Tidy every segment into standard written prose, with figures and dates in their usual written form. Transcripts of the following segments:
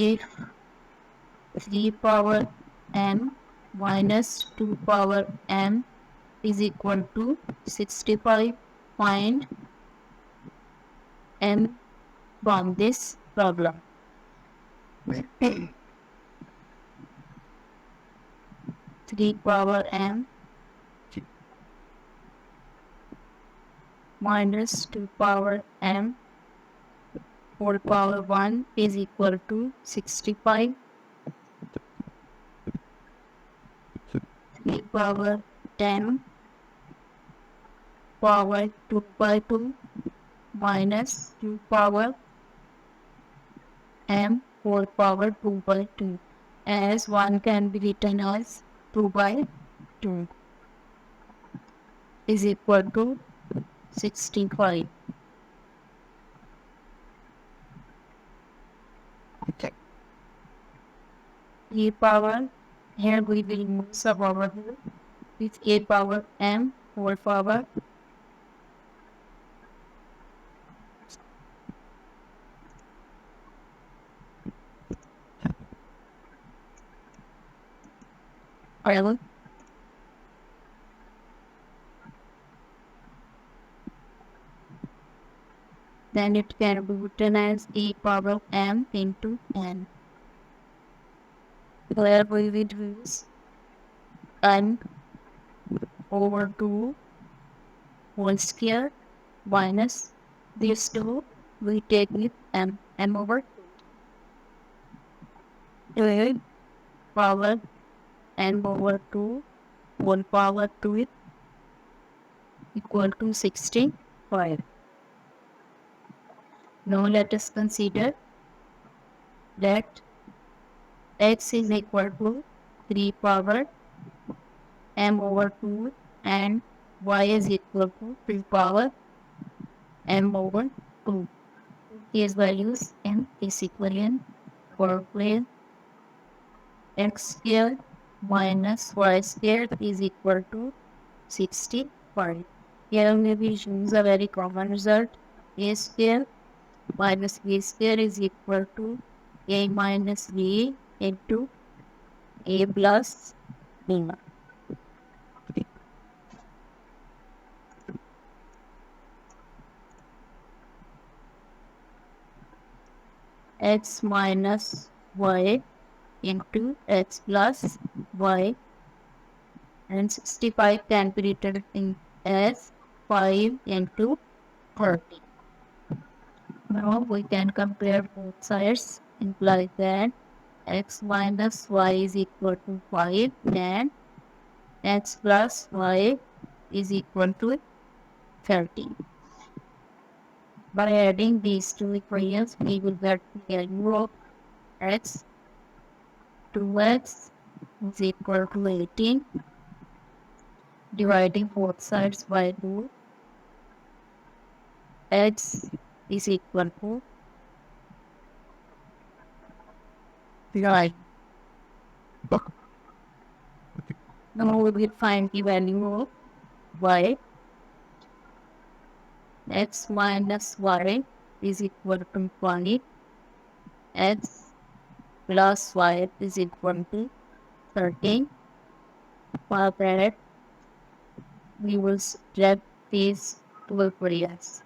if 3 power m minus 2 power m is equal to 65, find m from this problem. 3 power m minus 2 power m whole power 1 is equal to 65. 3 power 10 power 2 by 2 minus 2 power m whole power 2 by 2, as 1 can be written as 2 by 2 is equal to 65. Okay. 3 power, here we will move sub over here with a power m whole power L. Then it can be written as a power m into n. Where we will use n over 2 whole square minus these two we take with m over 2 power n over 2 whole power 2 equal to 65. Now let us consider that x is equal to 3 power m over 2 and y is equal to 3 power m over 2. These values in this equation for plane x squared minus y squared is equal to 65. Here we will use a very common result. A square minus b square is equal to a minus b into a plus b. X minus y into x plus y, and 65 can be written in as 5 into 30. Now we can compare both sides, imply that x minus y is equal to 5 and x plus y is equal to 30. By adding these two equations, we will get the value of x. 2x is equal to 18. Dividing both sides by 2, x is equal to 9. Now we will find the value of y. X minus y is equal to 20. X plus y is equal to 13. For that, we will subtract these two equations.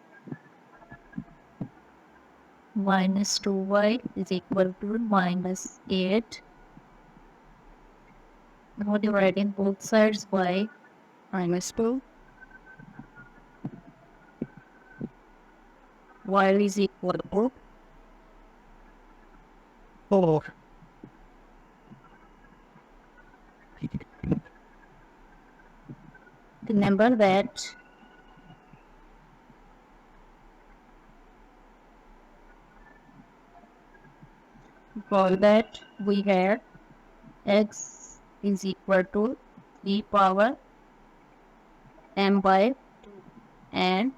Minus 2y is equal to minus 8. Now dividing both sides by minus 2. Y is equal to 4. Remember that for that we have x is equal to 3 power m by 2 and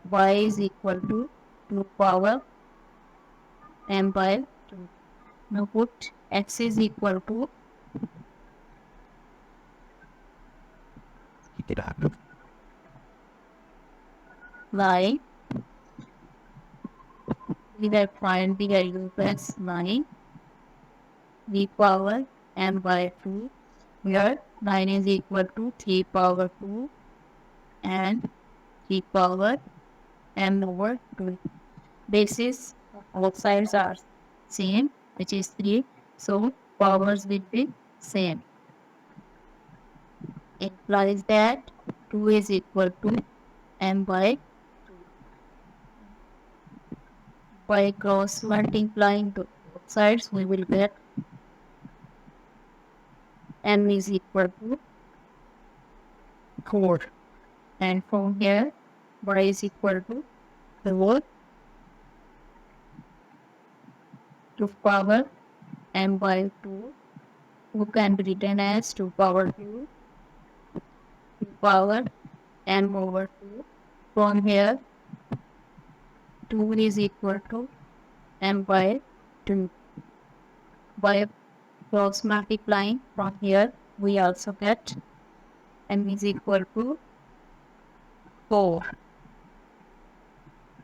y is equal to 2 power m by 2. Now put x is equal to y. We have find the value of x 9 3 power m by 2, where 9 is equal to 3 power 2 and 3 power m over 2. Basis of both sides are same, which is 3, so powers will be same. Implies that 2 is equal to m by 2. By cross multiplying both sides, we will get m is equal to 4. And from here, y is equal to 4 to power m by 2, who can be written as 2 power 2 to power m over 2. From here, 2 is equal to m by 2. By cross multiplying from here, we also get m is equal to 4.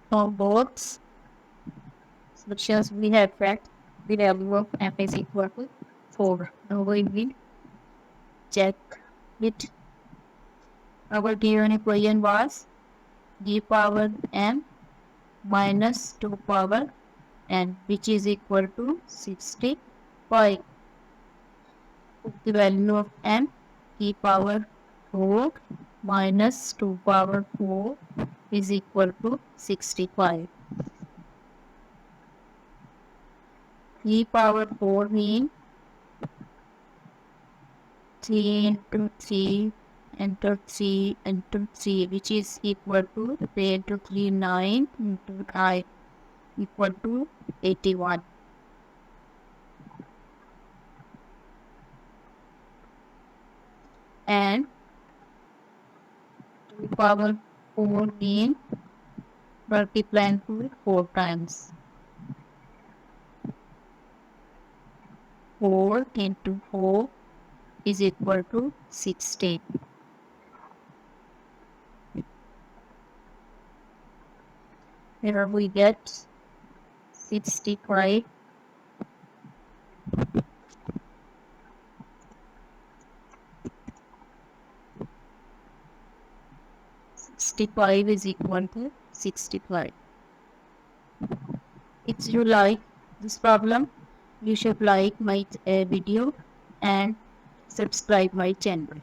From both sections, we have fact the value of m is equal to 4. Now we will check it. Our given equation was d power m minus 2 power n, which is equal to 65. The value of m, d power 4 minus 2 power 4 is equal to 65. D power 4 means 3 into 3 into 3 into 3, which is equal to 3 into 3, 9 into 5, equal to 81. And 2 power 4 means multiplying to 4 times. 4 into 4 is equal to 16. Here we get 65. 65 is equal to 65. If you like this problem, you should like my video and subscribe my channel.